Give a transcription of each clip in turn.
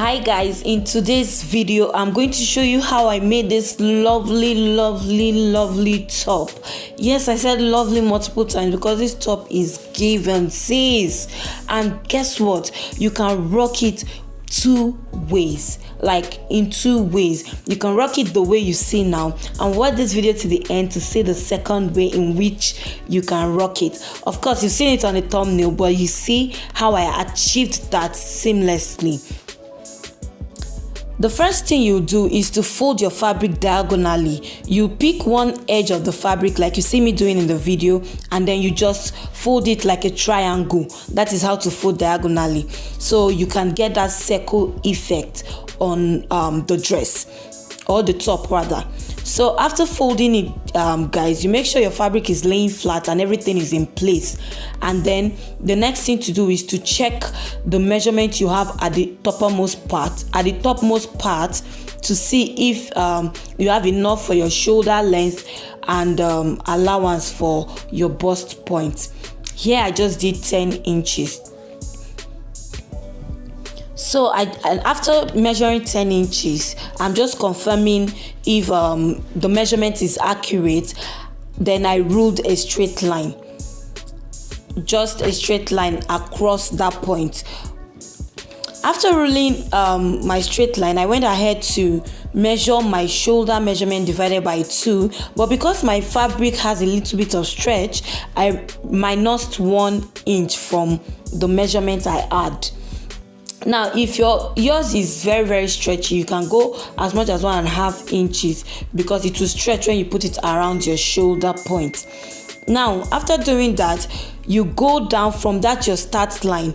Hi guys, in today's video I'm going to show you how I made this lovely top. Yes, I said lovely multiple times because this top is given, sis. And guess what, you can rock it two ways, like in two ways. You can rock it the way you see now, and watch this video to the end to see the second way in which you can rock it. Of course, you've seen it on the thumbnail, but you see how I achieved that seamlessly. The first thing you do is to fold your fabric diagonally. You pick one edge of the fabric like you see me doing in the video, and then you just fold it like a triangle. That is how to fold diagonally, so you can get that circle effect on the dress, or the top rather. So after folding it, guys, you make sure your fabric is laying flat and everything is in place. And then the next thing to do is to check the measurement you have at the topmost part, to see if you have enough for your shoulder length and allowance for your bust point. Here I just did 10 inches. So after measuring 10 inches, I'm just confirming if the measurement is accurate. Then I ruled a straight line, just a straight line across that point. After ruling my straight line, I went ahead to measure my shoulder measurement divided by 2, but because my fabric has a little bit of stretch, I minused 1 inch from the measurement I had. Now, if yours is very stretchy, you can go as much as 1.5 inches because it will stretch when you put it around your shoulder point. Now, after doing that, you go down from that your start line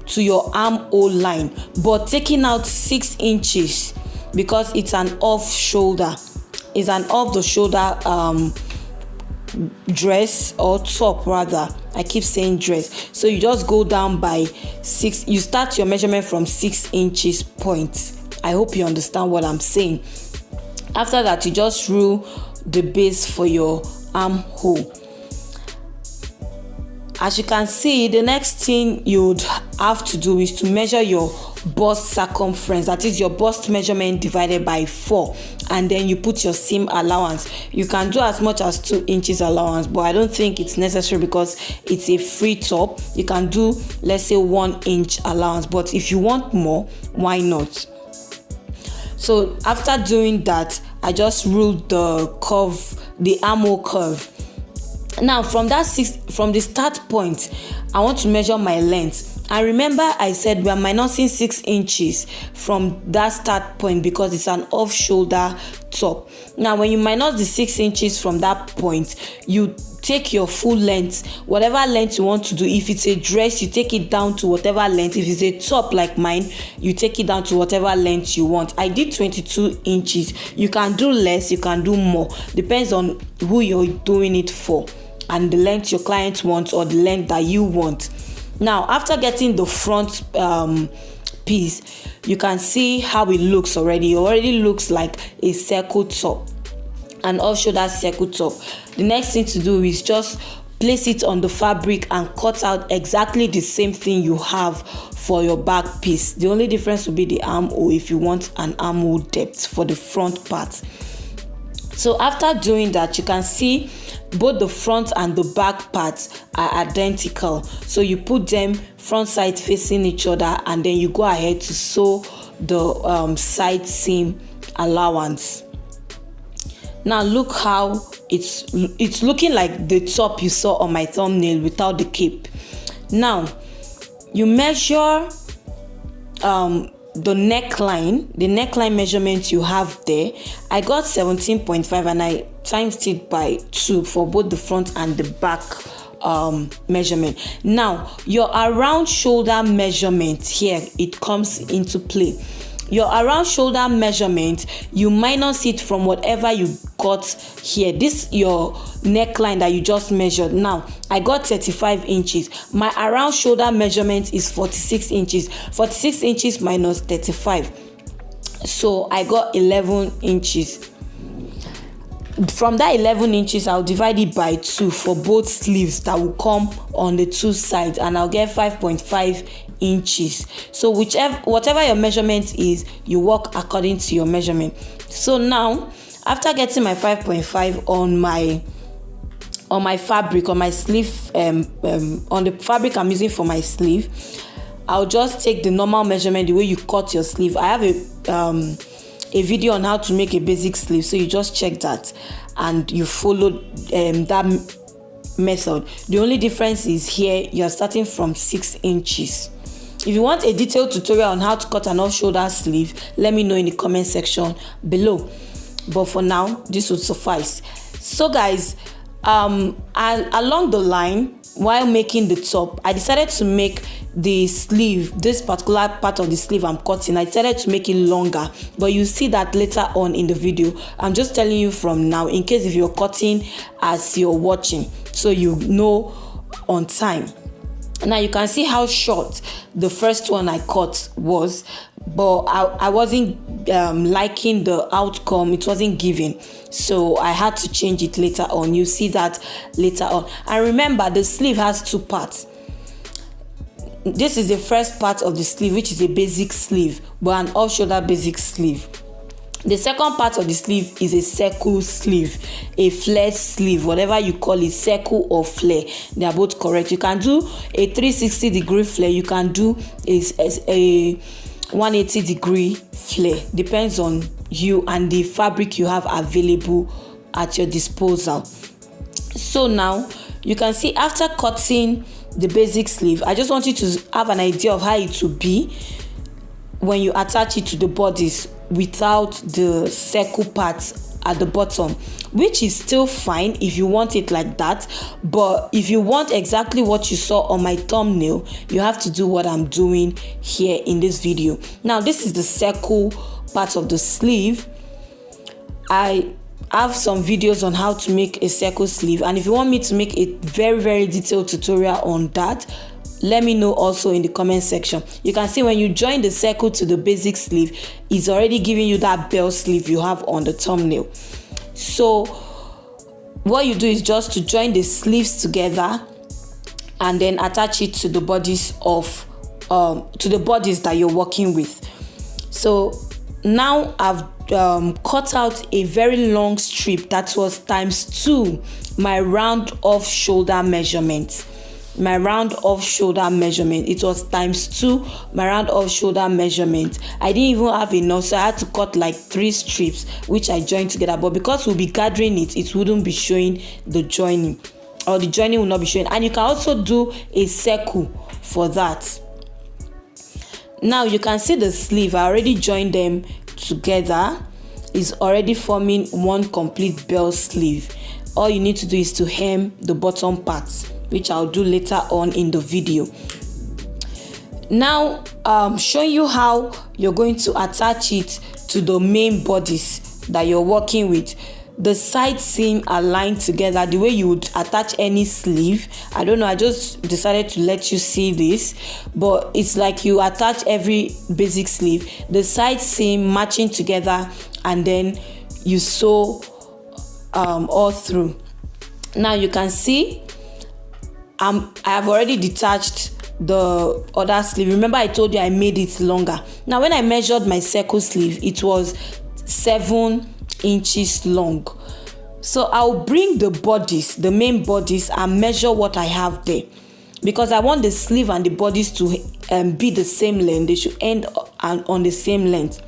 to your armhole line, but taking out 6 inches because it's an off shoulder. It's an off the shoulder dress, or top rather. I keep saying dress. So you just go down by 6. You start your measurement from 6 inches point. I hope you understand what I'm saying. After that, you just rule the base for your armhole. As you can see, the next thing you'd have to do is to measure your bust circumference, that is your bust measurement divided by 4, and then you put your seam allowance. You can do as much as 2 inches allowance, but I don't think it's necessary because it's a free top. You can do, let's say, 1 inch allowance, but if you want more, why not? So after doing that, I just ruled the curve, the armhole curve. Now from the start point, I want to measure my length. And remember, I said we are minusing 6 inches from that start point because it's an off shoulder top. Now when you minus the 6 inches from that point, you take your full length, whatever length you want to do. If it's a dress, you take it down to whatever length. If it's a top like mine, you take it down to whatever length you want. I did 22 inches. You can do less, you can do more, depends on who you're doing it for and the length your client wants or the length that you want. Now after getting the front piece, you can see how it looks already. It already looks like a circle top, an off shoulder circle top. The next thing to do is just place it on the fabric and cut out exactly the same thing you have for your back piece. The only difference will be the armhole, if you want an armhole depth for the front part. So after doing that, you can see both the front and the back parts are identical. So you put them front side facing each other, and then you go ahead to sew the side seam allowance. Now look how it's looking like the top you saw on my thumbnail without the cape. Now you measure the neckline measurement you have there. I got 17.5 and I times it by 2 for both the front and the back measurement. Now your around shoulder measurement, here it comes into play. Your around shoulder measurement, you minus it from whatever you got here. This your neckline that you just measured. Now I got 35 inches. My around shoulder measurement is 46 inches. 46 inches minus 35, so I got 11 inches. From that 11 inches, I'll divide it by 2 for both sleeves that will come on the 2 sides, and I'll get 5.5 inches. So whatever your measurement is, you work according to your measurement. So now, after getting my 5.5 on my fabric, on my sleeve, on the fabric I'm using for my sleeve, I'll just take the normal measurement, the way you cut your sleeve. I have a video on how to make a basic sleeve, so you just check that and you follow that method. The only difference is here you're starting from 6 inches. If you want a detailed tutorial on how to cut an off-shoulder sleeve, let me know in the comment section below. But for now, this would suffice. So guys, along the line, while making the top, I decided to make the sleeve, this particular part of the sleeve I'm cutting, I decided to make it longer, but you see that later on in the video. I'm just telling you from now, in case if you're cutting as you're watching, so you know on time. Now you can see how short the first one I cut was, but I wasn't liking the outcome. It wasn't giving, so I had to change it later on. You see that later on. And remember, the sleeve has 2 parts. This is the first part of the sleeve, which is a basic sleeve, but an off-shoulder basic sleeve. The second part of the sleeve is a circle sleeve, a flare sleeve, whatever you call it, circle or flare. They are both correct. You can do a 360-degree flare. You can do a 180-degree flare. Depends on you and the fabric you have available at your disposal. So now you can see, after cutting the basic sleeve, I just want you to have an idea of how it will be when you attach it to the bodice without the circle part at the bottom, which is still fine if you want it like that. But if you want exactly what you saw on my thumbnail, you have to do what I'm doing here in this video. Now, this is the circle part of the sleeve. I have some videos on how to make a circle sleeve, and if you want me to make a very detailed tutorial on that, let me know also in the comment section. You can see when you join the circle to the basic sleeve, it's already giving you that bell sleeve you have on the thumbnail. So what you do is just to join the sleeves together and then attach it to the bodice of to the bodice that you're working with. So now I've cut out a very long strip that was ×2 my round off shoulder measurement. My round off shoulder measurement, it was ×2 my round off shoulder measurement. I didn't even have enough, so I had to cut like 3 strips, which I joined together. But because we'll be gathering it, it wouldn't be showing the joining, or the joining will not be showing. And you can also do a circle for that. Now you can see the sleeve, I already joined them together. It's already forming one complete bell sleeve. All you need to do is to hem the bottom parts, which I'll do later on in the video. Now showing you how you're going to attach it to the main bodice that you're working with. The side seam aligned together the way you would attach any sleeve. I don't know, I just decided to let you see this, but it's like you attach every basic sleeve, the side seam matching together, and then you sew all through. Now you can see I have already detached the other sleeve. Remember, I told you I made it longer. Now when I measured my circle sleeve, it was 7 inches long. So I'll bring the bodice, the main bodice, and measure what I have there, because I want the sleeve and the bodice to be the same length. They should end on the same length.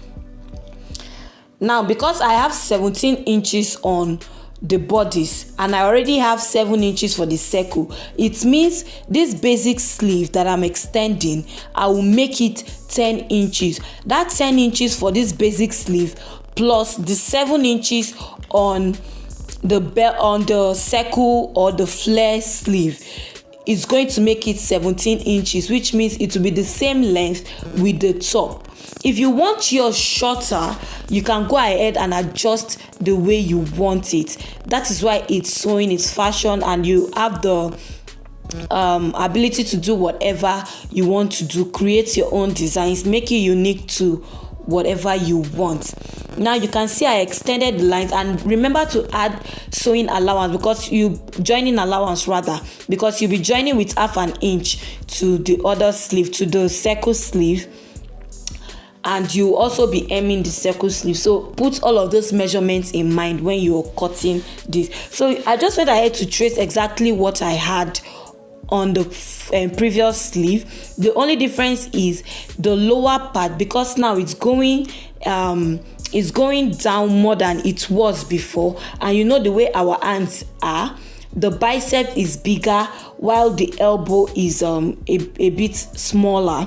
Now, because I have 17 inches on the bodice and I already have 7 inches for the circle, it means this basic sleeve that I'm extending, I will make it 10 inches. That 10 inches for this basic sleeve plus the 7 inches on the circle or the flare sleeve is going to make it 17 inches, which means it will be the same length with the top. If you want yours shorter, you can go ahead and adjust the way you want it. That is why it's sewing, it's fashion, and you have the ability to do whatever you want to do. Create your own designs, make it unique to whatever you want. Now you can see I extended the lines, and remember to add sewing allowance, because you'll be joining with 1/2 inch to the other sleeve, to the circle sleeve, and you also be hemming the circle sleeve. So put all of those measurements in mind when you're cutting this. So I just went ahead to trace exactly what I had on the previous sleeve. The only difference is the lower part, because now it's going down more than it was before, and you know the way our hands are, the bicep is bigger while the elbow is a bit smaller.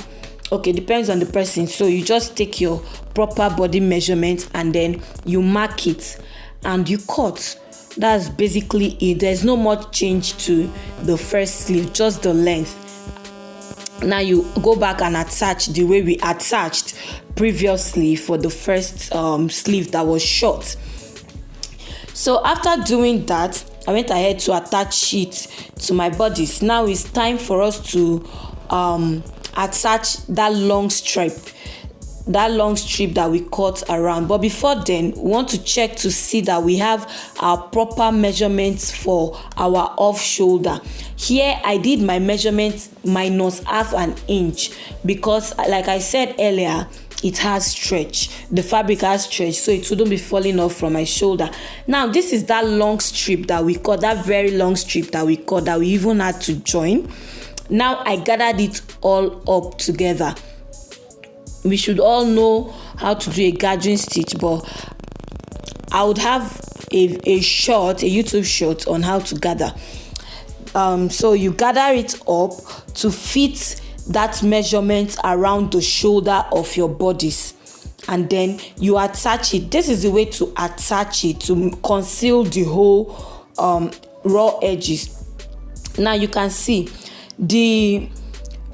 Okay, depends on the person. So you just take your proper body measurement and then you mark it and you cut. That's basically it. There's no much change to the first sleeve, just the length. Now you go back and attach the way we attached previously for the first sleeve that was short. So after doing that, I went ahead to attach it to my bodice. Now it's time for us to attach that long strip that we cut around. But before then, we want to check to see that we have our proper measurements for our off shoulder. Here I did my measurement minus 1/2 inch, because like I said earlier, it has stretch. The fabric has stretch, so it wouldn't be falling off from my shoulder. Now this is that long strip that we cut, that very long strip that we cut, that we even had to join. Now I gathered it all up together. We should all know how to do a gathering stitch, but I would have a YouTube short on how to gather. So you gather it up to fit that measurement around the shoulder of your bodice, and then you attach it. This is the way to attach it, to conceal the whole raw edges. Now you can see the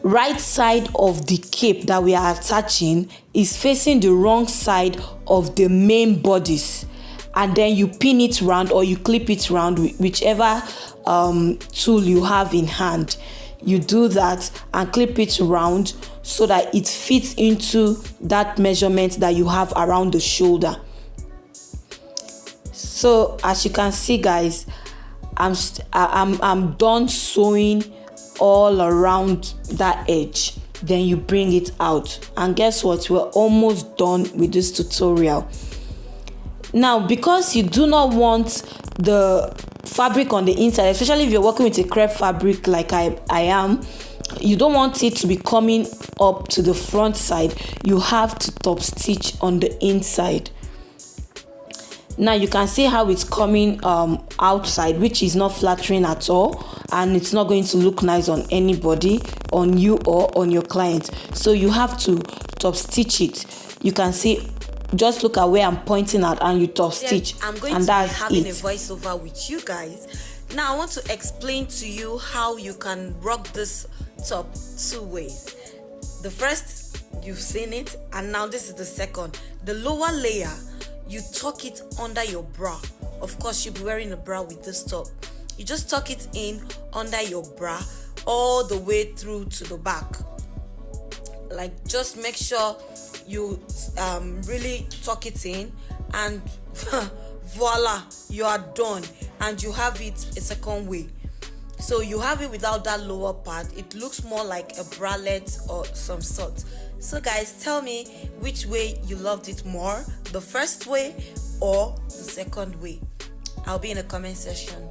right side of the cape that we are attaching is facing the wrong side of the main bodice, and then you pin it round or you clip it round, whichever tool you have in hand. You do that and clip it round so that it fits into that measurement that you have around the shoulder. So as you can see, guys, I'm done sewing all around that edge. Then you bring it out, and guess what, we're almost done with this tutorial. Now, because you do not want the fabric on the inside, especially if you're working with a crepe fabric like I am, you don't want it to be coming up to the front side. You have to top stitch on the inside. Now you can see how it's coming outside, which is not flattering at all, and it's not going to look nice on anybody, on you or on your client. So you have to top stitch it. You can see, just look at where I'm pointing at, and you top stitch. I'm going to be having a voiceover with you guys. Now I want to explain to you how you can rock this top 2 ways. The first, you've seen it, and now this is the second. The lower layer, you tuck it under your bra. Of course, you'll be wearing a bra with this top. You just tuck it in under your bra all the way through to the back. Like, just make sure you really tuck it in, and voila, you are done. And you have it a second way. So you have it without that lower part. It looks more like a bralette or some sort. So guys, tell me which way you loved it more, the first way or the second way. I'll be in the comment section.